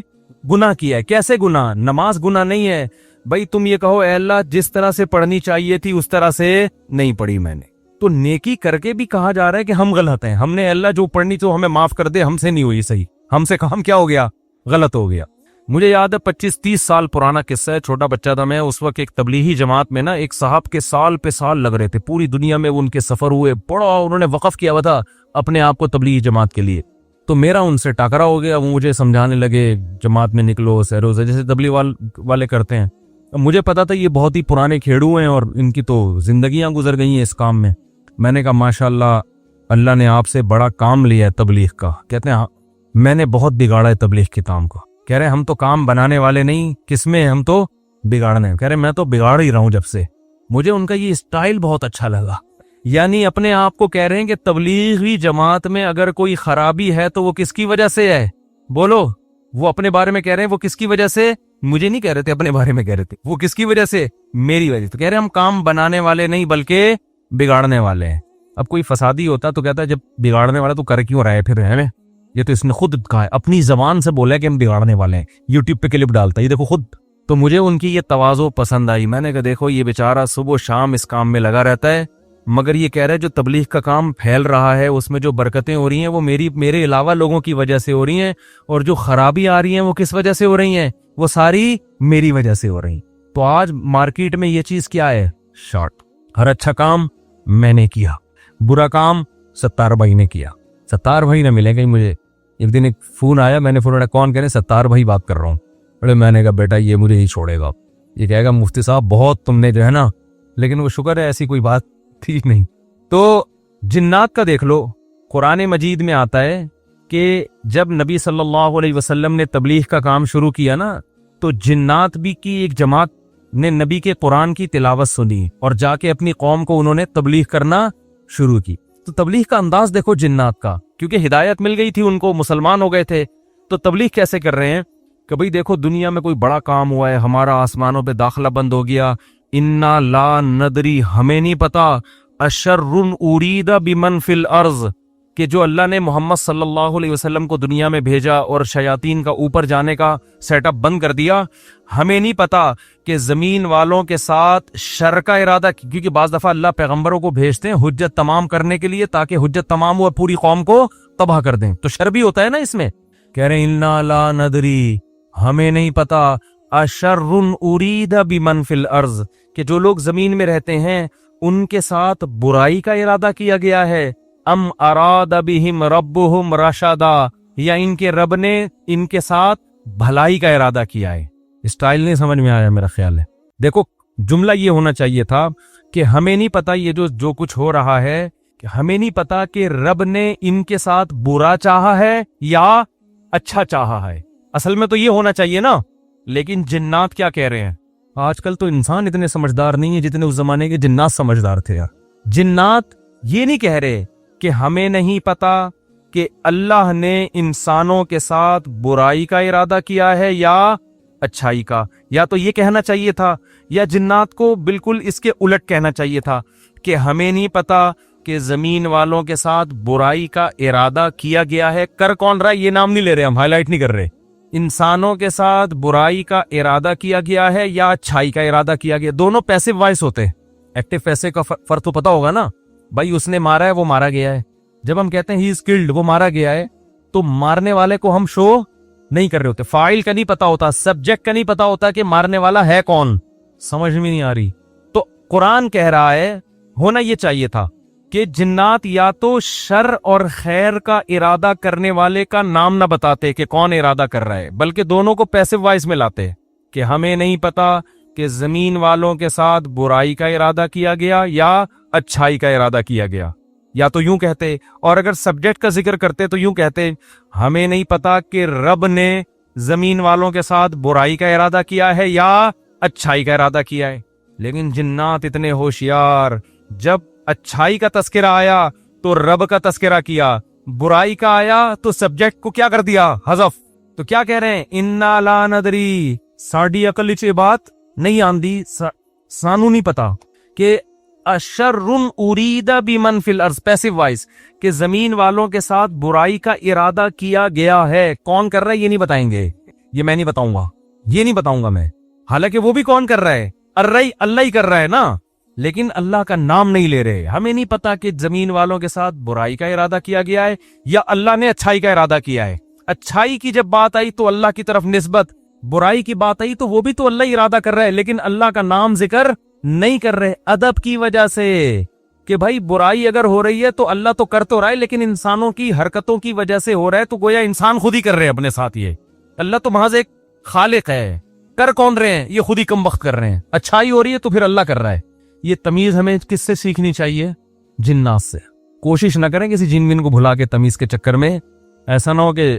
گناہ کیا ہے. کیسے گناہ؟ نماز گناہ نہیں ہے. بھائی تم یہ کہو اے اللہ جس طرح سے پڑھنی چاہیے تھی اس طرح سے نہیں پڑھی میں نے، تو نیکی کر کے بھی کہا جا رہا ہے کہ ہم غلط ہیں. ہم نے اللہ جو پڑھنی تو ہمیں معاف کر دے، ہم سے نہیں ہوئی صحیح، ہم سے کام کیا ہو گیا؟ غلط ہو گیا. مجھے یاد ہے 25-30 سال پرانا قصہ ہے. چھوٹا بچہ تھا میں اس وقت. ایک تبلیغی جماعت میں نا ایک صاحب کے سال پہ سال لگ رہے تھے، پوری دنیا میں ان کے سفر ہوئے، بڑا انہوں نے وقف کیا ہوا تھا اپنے آپ کو تبلیغی جماعت کے لیے. تو میرا ان سے ٹاکرا ہو گیا. وہ مجھے سمجھانے لگے جماعت میں نکلو سیرو سے، جیسے تبلیغ والے کرتے ہیں. مجھے پتا تھا یہ بہت ہی پرانے کھیڑو ہیں اور ان کی تو زندگیاں گزر گئی ہیں اس کام میں. میں نے کہا ماشاءاللہ اللہ نے آپ سے بڑا کام لیا ہے تبلیغ کا. کہتے ہیں میں نے بہت بگاڑا ہے تبلیغ کے کام کو. کہہ رہے ہم تو کام بنانے والے نہیں, کس میں ہم تو بگاڑنے. کہہ رہے میں تو بگاڑ ہی رہا ہوں جب سے. مجھے ان کا یہ اسٹائل بہت اچھا لگا. یعنی اپنے آپ کو کہہ رہے ہیں کہ تبلیغی جماعت میں اگر کوئی خرابی ہے تو وہ کس کی وجہ سے ہے؟ بولو. وہ اپنے بارے میں کہہ رہے ہیں وہ کس کی وجہ سے, مجھے نہیں کہہ رہے تھے, اپنے بارے میں کہہ رہے تھے. وہ کس کی وجہ سے؟ میری وجہ سے. تو کہہ رہے ہم کام بنانے والے نہیں بلکہ بگاڑنے والے ہیں. اب کوئی فسادی ہوتا تو کہتا ہے جب بگاڑنے والا تو کر کیوں رہا ہے پھر ہے. یہ تو اس نے خود کہا ہے, اپنی زبان سے بولا ہے کہ ہم بگاڑنے والے ہیں. یوٹیوب پہ کلپ ڈالتا ہے, یہ دیکھو خود. تو مجھے ان کی یہ تواضع پسند آئی. میں نے کہا دیکھو یہ بیچارہ صبح و شام اس کام میں لگا رہتا ہے, مگر یہ کہہ رہا ہے جو تبلیغ کا کام پھیل رہا ہے اس میں جو برکتیں ہو رہی ہیں وہ میرے علاوہ لوگوں کی وجہ سے ہو رہی ہیں, اور جو خرابی آ رہی ہیں وہ کس وجہ سے ہو رہی ہیں؟ وہ ساری میری وجہ سے ہو رہی ہیں. تو آج مارکیٹ میں یہ چیز کیا ہے؟ شارٹ. ہر اچھا کام میں نے کیا, برا کام ستار بھائی نے کیا. ستار بھائی نہ ملے گا مجھے. ایک دن ایک فون آیا, میں نے فون کون کہہ رہے؟ ستار بھائی بات کر رہا ہوں. بڑے میں نے کہا بیٹا یہ مجھے ہی چھوڑے گا, یہ کہے گا مفتی صاحب بہت تم نے جو ہے نا, لیکن وہ شکر ہے ایسی کوئی بات تھی نہیں. تو جنات کا دیکھ لو, قرآن مجید میں آتا ہے کہ جب نبی صلی اللہ علیہ وسلم نے تبلیغ کا کام شروع کیا نا, تو جنات بھی کی ایک جماعت نے نبی کے قرآن کی تلاوت سنی اور جا کے اپنی قوم کو انہوں نے تبلیغ کرنا شروع کی. تو تبلیغ کا انداز دیکھو جنات کا, کیونکہ ہدایت مل گئی تھی ان کو, مسلمان ہو گئے تھے. تو تبلیغ کیسے کر رہے ہیں کہ بھئی دیکھو دنیا میں کوئی بڑا کام ہوا ہے, ہمارا آسمانوں پہ داخلہ بند ہو گیا, انا لا ندری, ہمیں نہیں پتا, اشر ارید بمن فی الارض, کہ جو اللہ نے محمد صلی اللہ علیہ وسلم کو دنیا میں بھیجا اور شیاطین کا اوپر جانے کا سیٹ اپ بند کر دیا, ہمیں نہیں پتا کہ زمین والوں کے ساتھ شر کا ارادہ, کیونکہ بعض دفعہ اللہ پیغمبروں کو بھیجتے ہیں حجت تمام کرنے کے لیے تاکہ حجت تمام ہو پوری قوم کو تباہ کر دیں, تو شر بھی ہوتا ہے نا اس میں. کہہ رہے ہیں انا لا ندری, ہمیں نہیں پتا, اشر ارید بمن فی الارض, کہ جو لوگ زمین میں رہتے ہیں ان کے ساتھ برائی کا ارادہ کیا گیا ہے, ام اراد بہم ربہم رشدا, یا ان کے رب نے ان کے ساتھ بھلائی کا ارادہ کیا ہے. اسٹائل نہیں سمجھ میں آیا میرا خیال ہے. دیکھو جملہ یہ ہونا چاہیے تھا کہ ہمیں نہیں پتا یہ جو کچھ ہو رہا ہے, کہ ہمیں نہیں پتا کہ رب نے ان کے ساتھ برا چاہا ہے یا اچھا چاہا ہے. اصل میں تو یہ ہونا چاہیے نا. لیکن جنات کیا کہہ رہے ہیں؟ آج کل تو انسان اتنے سمجھدار نہیں ہے جتنے اس زمانے کے جنات سمجھدار تھے یار. جنات یہ نہیں کہہ رہے کہ ہمیں نہیں پتا کہ اللہ نے انسانوں کے ساتھ برائی کا ارادہ کیا ہے یا اچھائی کا, یا تو یہ کہنا چاہیے تھا, یا جنات کو بالکل اس کے الٹ کہنا چاہیے تھا کہ ہمیں نہیں پتا کہ زمین والوں کے ساتھ برائی کا ارادہ کیا گیا ہے. کر کون رہا ہے یہ نام نہیں لے رہے, ہم ہائی لائٹ نہیں کر رہے. انسانوں کے ساتھ برائی کا ارادہ کیا گیا ہے یا اچھائی کا ارادہ کیا گیا. دونوں پیسو وائس ہوتے ہیں. ایکٹیو پیسے کا فرق تو پتا ہوگا نا بھائی, اس نے مارا ہے وہ مارا گیا ہے. جب ہم کہتے ہیں ہی از کلڈ, وہ مارا گیا ہے, تو مارنے والے کو ہم شو نہیں کر رہے ہوتے. فاعل کا نہیں پتا ہوتا, سبجیکٹ کا نہیں پتا ہوتا کہ مارنے والا ہے کون. سمجھ میں نہیں آ رہی. تو قرآن کہہ رہا ہے ہونا یہ چاہیے تھا کہ جنات یا تو شر اور خیر کا ارادہ کرنے والے کا نام نہ بتاتے کہ کون ارادہ کر رہا ہے, بلکہ دونوں کو پیسو وائس میں لاتے کہ ہمیں نہیں پتا کہ زمین والوں کے ساتھ برائی کا ارادہ کیا گیا یا اچھائی کا ارادہ کیا گیا. یا تو یوں کہتے, اور اگر سبجیکٹ کا ذکر کرتے تو یوں کہتے ہمیں نہیں پتا کہ رب نے زمین والوں کے ساتھ برائی کا ارادہ کیا ہے یا اچھائی کا ارادہ کیا ہے. لیکن جنات اتنے ہوشیار, جب اچھائی کا تذکرہ آیا تو رب کا تذکرہ کیا, برائی کا آیا تو سبجیکٹ کو کیا کر دیا, حذف. تو کیا کہہ رہے ہیں, انا لا ندری, ساڈی عقل وچ بات نہیں آندی, سانو نہیں پتا کہ اشر ارید بمن فی الارض, پیسو وائس, کہ زمین والوں کے ساتھ برائی کا ارادہ کیا گیا ہے. کون کر رہا ہے یہ نہیں بتائیں گے, یہ میں نہیں بتاؤں گا, یہ نہیں بتاؤں گا میں. حالانکہ وہ بھی کون کر رہا ہے, اللہ ہی کر رہا ہے نا, لیکن اللہ کا نام نہیں لے رہے. ہمیں نہیں پتا کہ زمین والوں کے ساتھ برائی کا ارادہ کیا گیا ہے یا اللہ نے اچھائی کا ارادہ کیا ہے. اچھائی کی جب بات آئی تو اللہ کی طرف نسبت, برائی کی بات آئی تو وہ بھی تو اللہ ہی ارادہ کر رہا ہے, لیکن اللہ کا نام ذکر نہیں کر رہے. ادب کی وجہ سے کہ بھائی برائی اگر ہو رہی ہے تو اللہ تو کر تو رہا ہے, لیکن انسانوں کی حرکتوں کی وجہ سے ہو رہا ہے, تو گویا انسان خود ہی کر رہے ہیں اپنے ساتھ. یہ اللہ تو محض ایک خالق ہے, کر کون رہے ہیں, یہ خود ہی کم وقت کر رہے ہیں. اچھائی ہو رہی ہے تو پھر اللہ کر رہا ہے. یہ تمیز ہمیں کس سے سیکھنی چاہیے, جنات سے. کوشش نہ کریں کسی جن کو بھلا کے تمیز کے چکر میں ایسا نہ ہو کہ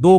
2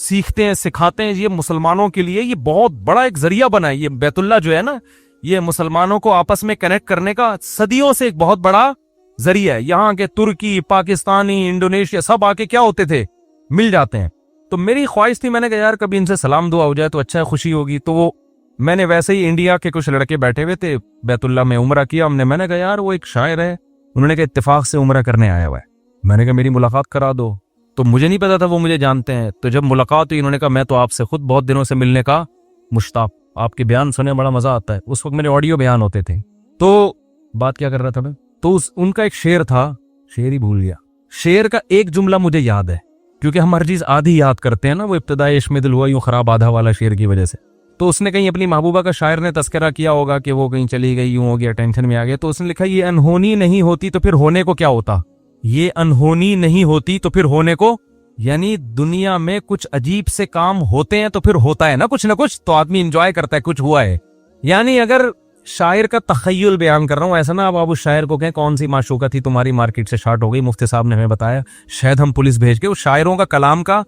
سیکھتے ہیں سکھاتے ہیں. یہ مسلمانوں کے لیے یہ بہت بڑا ایک ذریعہ بنا ہے. یہ بیت اللہ جو ہے نا, یہ مسلمانوں کو آپس میں کنیکٹ کرنے کا صدیوں سے ایک بہت بڑا ذریعہ ہے. یہاں کے ترکی, پاکستانی, انڈونیشیا سب آ کے کیا ہوتے تھے, مل جاتے ہیں. تو میری خواہش تھی, میں نے کہا یار کبھی ان سے سلام دعا ہو جائے تو اچھا ہے, خوشی ہوگی. تو وہ میں نے ویسے ہی انڈیا کے کچھ لڑکے بیٹھے ہوئے تھے بیت اللہ میں, عمرہ کیا ہم نے. میں نے کہا یار وہ ایک شاعر ہے, انہوں نے کہا اتفاق سے عمرہ کرنے آیا ہوا ہے. میں نے کہا میری ملاقات کرا دو. تو مجھے نہیں پتا تھا وہ مجھے جانتے ہیں. تو جب ملاقات ہوئی انہوں نے کہا میں تو آپ سے خود بہت دنوں سے ملنے کا مشتاق, آپ کے بیان سنے بڑا مزہ آتا ہے. اس وقت میرے آڈیو بیان ہوتے تھے. تو بات کیا کر رہا تھا میں, تو ان کا ایک شعر تھا, شعر ہی بھول گیا. شعر کا ایک جملہ مجھے یاد ہے, کیونکہ ہم ہر چیز آدھی یاد کرتے ہیں نا. وہ ابتدائی عشق میں دل ہوا یوں خراب آدھا والا شعر کی وجہ سے. تو اس نے کہیں اپنی محبوبہ کا شاعر نے تذکرہ کیا ہوگا کہ وہ کہیں چلی گئی, یوں ہو گیا, ٹینشن میں آ گیا. تو اس نے لکھا یہ انہونی نہیں ہوتی تو پھر ہونے کو کیا ہوتا. یہ انہونی نہیں ہوتی تو پھر ہونے کو, یعنی دنیا میں کچھ عجیب سے کام ہوتے ہیں تو پھر ہوتا ہے نا کچھ, تو آدمی انجوائے کرتا ہے کچھ ہوا ہے. یعنی اگر شاعر کا تخیل بیان کر رہا ہوں, ایسا نا آپ اس شاعر کو کہیں کون سی معشوقہ تھی تمہاری مارکیٹ سے شارٹ ہو گئی, مفتی صاحب نے ہمیں بتایا, شاید ہم پولیس بھیج کے اس شاعروں کا کلام کا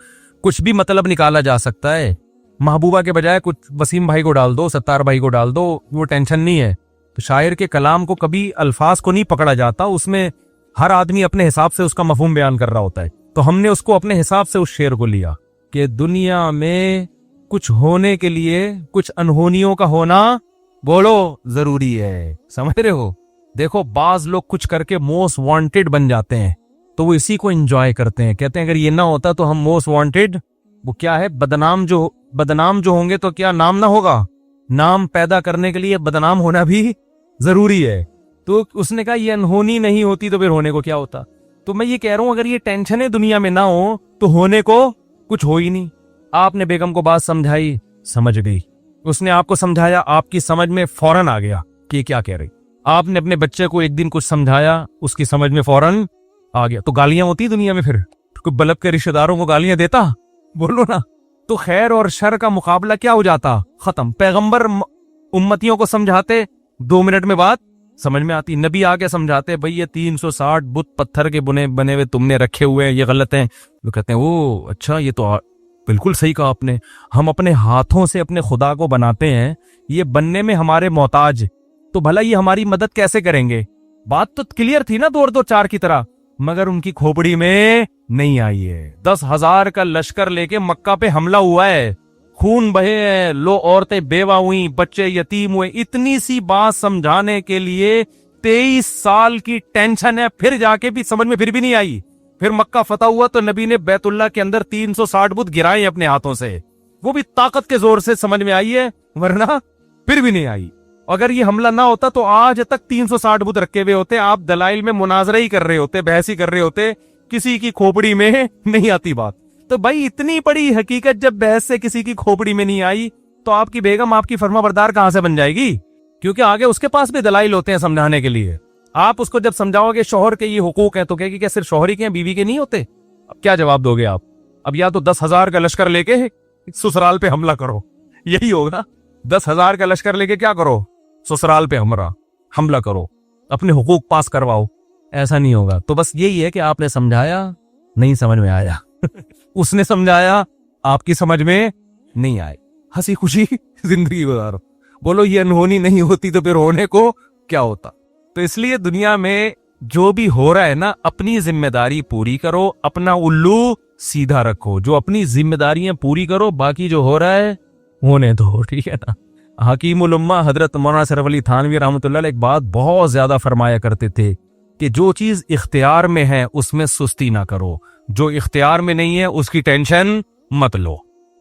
کچھ بھی مطلب نکالا جا سکتا ہے. محبوبہ کے بجائے کچھ وسیم بھائی کو ڈال دو, ستار بھائی کو ڈال دو, وہ ٹینشن نہیں ہے. تو شاعر کے کلام کو کبھی الفاظ کو نہیں پکڑا جاتا, اس میں ہر آدمی اپنے حساب سے اس کا مفہوم بیان کر رہا ہوتا ہے. تو ہم نے اس کو اپنے حساب سے اس شعر کو لیا کہ دنیا میں کچھ ہونے کے لیے کچھ انہونیوں کا ہونا بولو ضروری ہے. سمجھ رہے ہو, دیکھو بعض لوگ کچھ کر کے موسٹ وانٹڈ بن جاتے ہیں تو وہ اسی کو انجوائے کرتے ہیں. کہتے ہیں اگر یہ نہ ہوتا تو ہم موسٹ وانٹڈ, وہ کیا ہے, بدنام جو ہوں گے تو کیا نام نہ ہوگا. نام پیدا کرنے کے لیے بدنام ہونا بھی ضروری ہے. تو اس نے کہا یہ انہونی نہیں ہوتی تو پھر ہونے کو کیا ہوتا. تو میں یہ کہہ رہا ہوں اگر یہ ٹینشنیں دنیا میں نہ ہو تو ہونے کو کچھ ہو ہی نہیں. آپ نے بیگم کو بات سمجھائی, سمجھ گئی. اس نے آپ کو سمجھایا, آپ کی سمجھ میں فوراً آ گیا کہ یہ کیا کہہ رہی. آپ نے اپنے بچے کو ایک دن کچھ سمجھایا, اس کی سمجھ میں فوراً آ گیا. تو گالیاں ہوتی دنیا میں, پھر کوئی بلب کے رشتہ داروں کو گالیاں دیتا, بولو نا. تو خیر اور شر کا مقابلہ کیا ہو جاتا, ختم. پیغمبر امتیوں کو سمجھاتے, 2 منٹ میں بات سمجھ میں آتی. نبی آ کے سمجھاتے, بھئی یہ 360 بت پتھر کے بنے ہوئے تم نے رکھے ہوئے ہیں, یہ غلط ہیں. وہ کہتے ہیں او اچھا, یہ تو بالکل صحیح کہا آپ نے, ہم اپنے ہاتھوں سے اپنے خدا کو بناتے ہیں, یہ بننے میں ہمارے محتاج, تو بھلا یہ ہماری مدد کیسے کریں گے. بات تو کلیئر تھی نا 2-2-4 کی طرح, مگر ان کی کھوپڑی میں نہیں آئی ہے. 10,000 کا لشکر لے کے مکہ پہ حملہ ہوا ہے, خون بہے ہیں, لو عورتیں بیوہ ہوئیں, بچے یتیم ہوئے. اتنی سی بات سمجھانے کے لیے 23 سال کی ٹینشن ہے, پھر جا کے بھی سمجھ میں پھر بھی نہیں آئی. پھر مکہ فتح ہوا تو نبی نے بیت اللہ کے اندر 360 بت گرائے اپنے ہاتھوں سے, وہ بھی طاقت کے زور سے سمجھ میں آئی ہے, ورنہ پھر بھی نہیں آئی. اگر یہ حملہ نہ ہوتا تو آج تک 360 بت رکھے ہوئے ہوتے, آپ دلائل میں مناظرہ ہی کر رہے ہوتے, بحث ہی کر رہے ہوتے, کسی کی کھوپڑی میں نہیں آتی بات. تو بھائی اتنی بڑی حقیقت جب بحث سے کسی کی کھوپڑی میں نہیں آئی تو آپ کی بیگم آپ کی فرما بردار کہاں سے بن جائے گی, کیونکہ آگے اس کے پاس بھی دلائل ہوتے ہیں سمجھانے کے لیے. آپ اس کو جب سمجھاؤ گے شوہر کے یہ حقوق ہیں تو کہے گی کیا صرف شوہر ہی کے ہیں, بیوی کے نہیں ہوتے. اب کیا جواب دو گے آپ, اب یا تو 10,000 کا لشکر لے کے سسرال پہ حملہ کرو, یہی ہوگا. 10,000 کا لشکر لے کے کیا کرو, سسرال پہ حملہ کرو, اپنے حقوق پاس کرواؤ. ایسا نہیں ہوگا. تو بس یہی ہے کہ آپ نے سمجھایا, نہیں سمجھ میں آیا. اس نے سمجھایا, آپ کی سمجھ میں نہیں آئی. ہنسی خوشی زندگی گزارو. بولو یہ انہونی نہیں ہوتی تو پھر ہونے کو کیا ہوتا. تو اس لیے دنیا میں جو بھی ہو رہا ہے نا, اپنی ذمہ داری پوری کرو, اپنا الو سیدھا رکھو. جو اپنی ذمہ داریاں پوری کرو, باقی جو ہو رہا ہے ہونے دو, ٹھیک ہے نا. حکیم الامہ حضرت مولانا اشرف علی تھانوی رحمۃ اللہ علیہ ایک بات بہت زیادہ فرمایا کرتے تھے کہ جو چیز اختیار میں ہے اس میں سستی نہ کرو, جو اختیار میں نہیں ہے اس کی ٹینشن مت لو.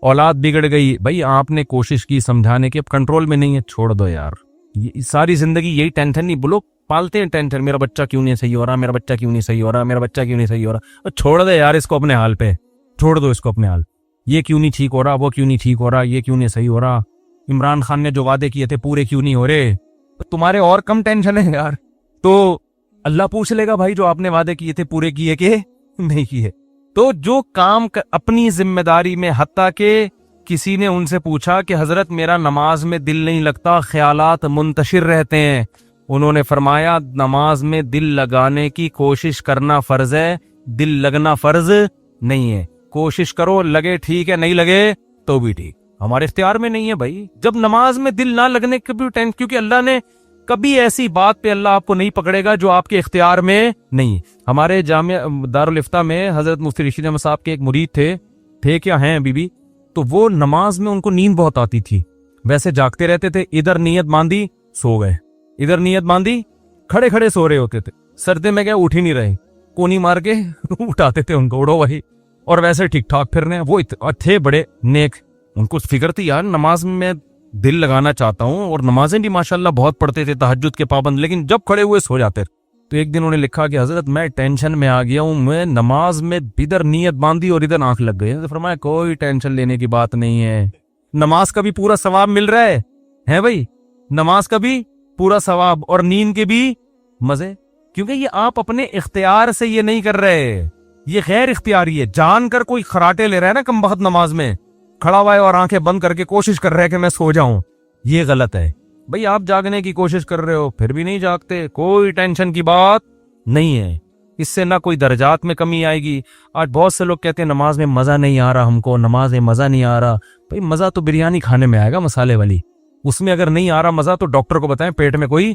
اولاد بگڑ گئی, بھائی آپ نے کوشش کی سمجھانے کی, اب کنٹرول میں نہیں ہے, چھوڑ دو یار. یہ ساری زندگی یہی ٹینشن نہیں, بولو پالتے ہیں ٹینشن, میرا بچہ کیوں نہیں صحیح ہو رہا, میرا بچہ کیوں نہیں صحیح ہو رہا, میرا بچہ کیوں نہیں صحیح ہو رہا. چھوڑ دے یار اس کو اپنے حال پہ, چھوڑ دو اس کو اپنے حال. یہ کیوں نہیں ٹھیک ہو رہا, وہ کیوں نہیں ٹھیک ہو رہا, یہ کیوں نہیں صحیح ہو رہا, عمران خان نے جو وعدے کیے تھے پورے کیوں نہیں ہو رہے. تمہارے اور کم ٹینشن ہے یار, تو اللہ پوچھ لے گا بھائی جو آپ نے وعدے کیے تھے پورے کیے کہ نہیں کیے. تو جو کام اپنی ذمہ داری میں, حتیٰ کہ کسی نے ان سے پوچھا کہ حضرت میرا نماز میں دل نہیں لگتا, خیالات منتشر رہتے ہیں. انہوں نے فرمایا نماز میں دل لگانے کی کوشش کرنا فرض ہے, دل لگنا فرض نہیں ہے. کوشش کرو, لگے ٹھیک ہے, نہیں لگے تو بھی ٹھیک, ہمارے اختیار میں نہیں ہے بھائی. جب نماز میں دل نہ لگنے کبھی کیونکہ اللہ نے کبھی ایسی بات پہ اللہ آپ کو نہیں پکڑے گا جو آپ کے اختیار میں نہیں. ہمارے جامعہ دارالفتہ میں حضرت مفتی رشید احمد صاحب کے ایک مرید تھے کیا ہیں ابھی بھی, تو وہ نماز میں ان کو نیند بہت آتی تھی, ویسے جاگتے رہتے تھے, ادھر نیت باندھی سو گئے, ادھر نیت باندھی کھڑے کھڑے سو رہے ہوتے تھے, سردے میں گئے اٹھ ہی نہیں رہے, کونی مار کے اٹھاتے تھے ان کو, اڑو وہی, اور ویسے ٹھیک ٹھاک پھر رہے ہیں. وہ تھے بڑے نیک, ان کو فکر تھی یار نماز میں دل لگانا چاہتا ہوں, اور نمازیں بھی ماشاءاللہ بہت پڑھتے تھے, تہجد کے پابند, لیکن جب کھڑے ہوئے سو جاتے. تو ایک دن انہوں نے لکھا کہ حضرت میں ٹینشن میں آ گیا ہوں, میں نماز میں ادھر نیت باندھی اور ادھر آنکھ لگ گئی. فرمایا کوئی ٹینشن لینے کی بات نہیں ہے, نماز کا بھی پورا ثواب مل رہا ہے بھائی, نماز کا بھی پورا ثواب اور نیند کے بھی مزے, کیونکہ یہ آپ اپنے اختیار سے یہ نہیں کر رہے, یہ غیر اختیاری ہے. جان کر کوئی خراٹے لے رہا ہے نا کم بخت نماز میں کھڑا ہوا ہے اور آنکھیں بند کر کے کوشش کر رہا ہے کہ میں سو جاؤں, یہ غلط ہے بھائی. آپ جاگنے کی کوشش کر رہے ہو پھر بھی نہیں جاگتے, کوئی ٹینشن کی بات نہیں ہے, اس سے نہ کوئی درجات میں کمی آئے گی. آج بہت سے لوگ کہتے ہیں نماز میں مزہ نہیں آ رہا, ہم کو نماز میں مزہ نہیں آ رہا. بھائی مزہ تو بریانی کھانے میں آئے گا مسالے والی, اس میں اگر نہیں آ رہا مزہ تو ڈاکٹر کو بتائیں. پیٹ میں کوئی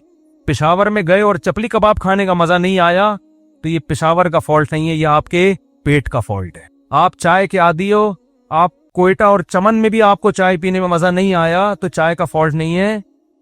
پشاور میں گئے اور چپلی کباب کھانے کا مزہ نہیں آیا تو یہ پشاور کا فالٹ نہیں ہے, یہ آپ کے پیٹ کا فالٹ ہے. آپ چائے کے عادی ہو, آپ کوئٹہ اور چمن میں بھی آپ کو چائے پینے میں مزہ نہیں آیا تو چائے کا فالٹ نہیں ہے,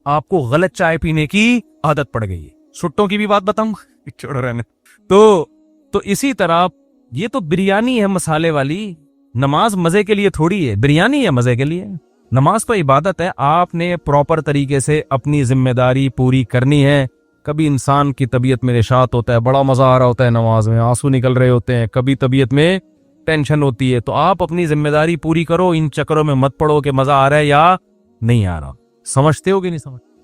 آپ کو غلط چائے پینے کی عادت پڑ گئی ہے. سٹوں کی بھی بات بتاؤں چھوڑ رہے تو اسی طرح یہ تو بریانی ہے مسالے والی, نماز مزے کے لیے تھوڑی ہے, بریانی ہے مزے کے لیے. نماز تو عبادت ہے, آپ نے پراپر طریقے سے اپنی ذمہ داری پوری کرنی ہے. کبھی انسان کی طبیعت میں نشاط ہوتا ہے, بڑا مزہ آ رہا ہوتا ہے نماز میں, آنسو نکل رہے ہوتے ہیں, کبھی طبیعت میں ٹینشن ہوتی ہے, تو آپ اپنی ذمہ داری پوری کرو, ان چکروں میں مت پڑو کہ مزہ آ رہا ہے یا نہیں آ رہا. سمجھتے ہو کہ نہیں سمجھ